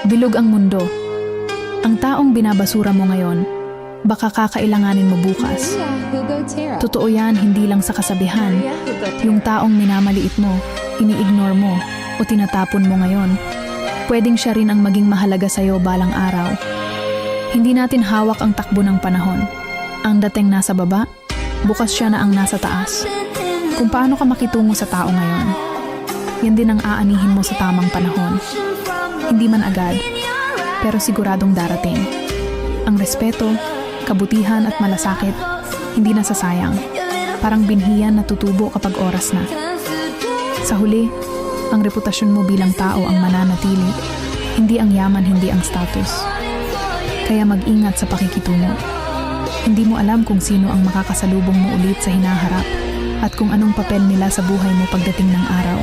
Bilog ang mundo. Ang taong binabasura mo ngayon, baka kakailanganin mo bukas. Totoo yan hindi lang sa kasabihan. Yung taong minamaliit mo, ini-ignore mo, o tinatapon mo ngayon, pwedeng siya rin ang maging mahalaga sa'yo balang araw. Hindi natin hawak ang takbo ng panahon. Ang dating nasa baba, bukas siya na ang nasa taas. Kung paano ka makitungo sa tao ngayon, yan din ang aanihin mo sa tamang panahon. Hindi man agad, pero siguradong darating. Ang respeto, kabutihan at malasakit, hindi nasasayang. Parang binhiyan na tutubo kapag oras na. Sa huli, ang reputasyon mo bilang tao ang mananatili, hindi ang yaman, hindi ang status. Kaya mag-ingat sa pakikitungo. Hindi mo alam kung sino ang makakasalubong mo ulit sa hinaharap at kung anong papel nila sa buhay mo pagdating ng araw.